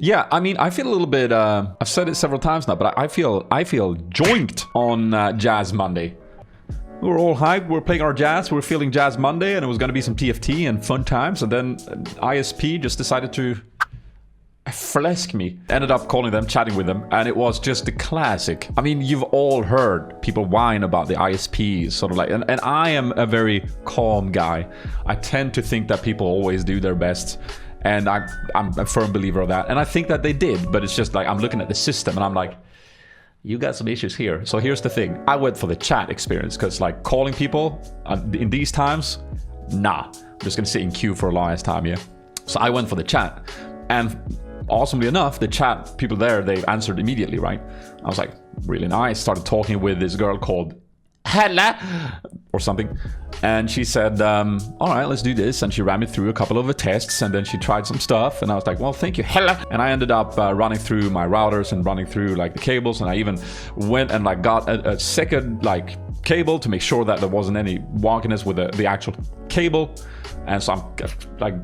Yeah, I mean, I feel a little bit, I've said it several times now, but I feel joinked on Jazz Monday. We were all hyped, we were playing our Jazz, we were feeling Jazz Monday, and it was going to be some TFT and fun times, and then ISP just decided to flesk me. Ended up calling them, chatting with them, and it was just the classic. I mean, you've all heard people whine about the ISPs, sort of like, and I am a very calm guy. I tend to think that people always do their best, and I'm a firm believer of that, and I think that they did, but it's just like, I'm looking at the system, and I'm like, you got some issues here. So here's the thing. I went for the chat experience, because like calling people in these times, nah. I'm just gonna sit in queue for a long ass time, yeah? So I went for the chat, and awesomely enough, the chat people there, they answered immediately, right? I was like, really nice. Started talking with this girl called Hella or something, and she said, all right, let's do this, and she ran me through a couple of the tests, and then she tried some stuff, and I was like, well, thank you, Hella. And I ended up running through my routers and running through like the cables, and I even went and like got a second like cable to make sure that there wasn't any wonkiness with the actual cable. And so I'm like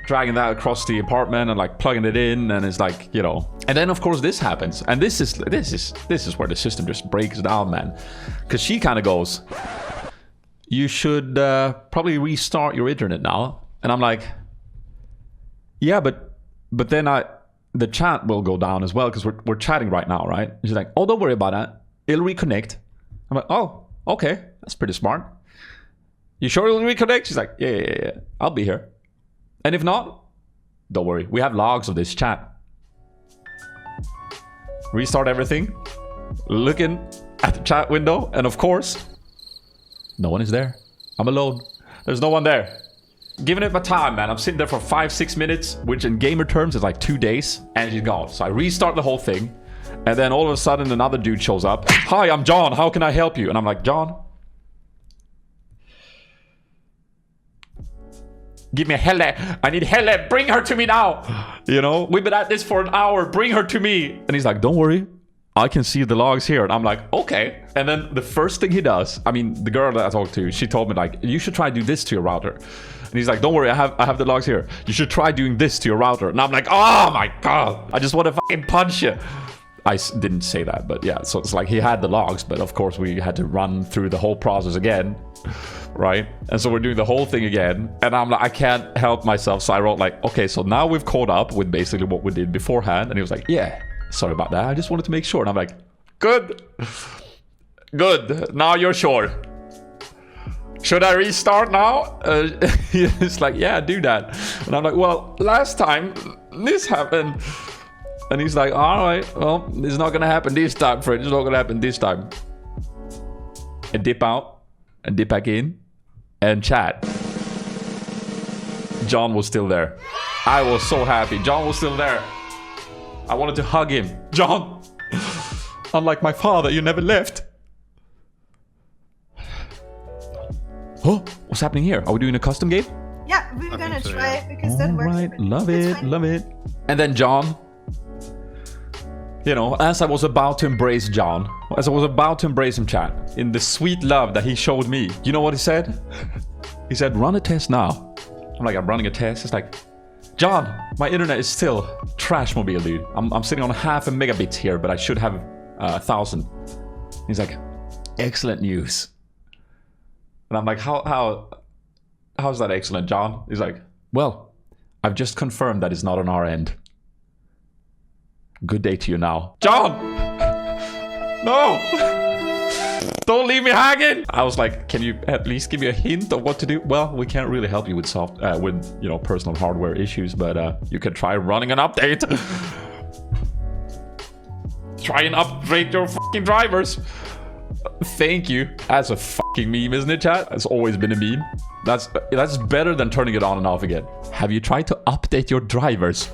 dragging that across the apartment and like plugging it in, and it's like, you know. And then of course this happens, and this is where the system just breaks down, man, because she kind of goes, you should probably restart your internet now. And I'm like, yeah, but then the chat will go down as well, because we're chatting right now, right? And she's like, oh, don't worry about that, it'll reconnect. I'm like, oh, okay, that's pretty smart. You sure it'll reconnect? She's like, yeah, I'll be here. And if not, don't worry, we have logs of this chat. Restart everything, looking at the chat window, and of course, no one is there. I'm alone. There's no one there. Giving it my time, man. I'm sitting there for 5-6 minutes, which in gamer terms is like 2 days, and she's gone. So I restart the whole thing, and then all of a sudden another dude shows up. Hi, I'm John. How can I help you? And I'm like, John, give me a Helle. I need Helle. Bring her to me now. You know, we've been at this for an hour. Bring her to me. And he's like, don't worry, I can see the logs here. And I'm like, okay. And then the first thing he does, I mean, the girl that I talked to, she told me like, you should try do this to your router. And he's like, don't worry, I have the logs here. You should try doing this to your router. And I'm like, oh my God, I just want to fucking punch you. I didn't say that, but yeah. So it's like he had the logs, but of course we had to run through the whole process again. Right? And so we're doing the whole thing again, and I'm like, I can't help myself. So I wrote like, okay, so now we've caught up with basically what we did beforehand. And he was like, yeah, sorry about that, I just wanted to make sure. And I'm like, good, now you're sure. Should I restart now? He's like, yeah, do that. And I'm like, well, last time this happened. And he's like, all right, well, it's not gonna happen this time, Fred. It's not gonna happen this time. And dip out and dip back in and chat. John was still there. I was so happy. John was still there. I wanted to hug him. John, unlike my father, you never left. Oh, what's happening here? Are we doing a custom game? Yeah, we're gonna try it because that works. Alright, love it. And then John, you know, as I was about to embrace John, as I was about to embrace him, chat, in the sweet love that he showed me, you know what he said? He said, run a test now. I'm like, I'm running a test. It's like, John, my internet is still trash mobile, dude. I'm sitting on 0.5 megabits here, but I should have 1,000. He's like, excellent news. And I'm like, how's that excellent, John? He's like, well, I've just confirmed that it's not on our end. Good day to you now. John! No! Don't leave me hanging! I was like, can you at least give me a hint of what to do? Well, we can't really help you with personal hardware issues, but you can try running an update. Try and upgrade your fucking drivers. Thank you. That's a fucking meme, isn't it, chat? It's always been a meme. That's better than turning it on and off again. Have you tried to update your drivers?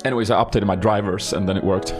Anyways, I updated my drivers and then it worked.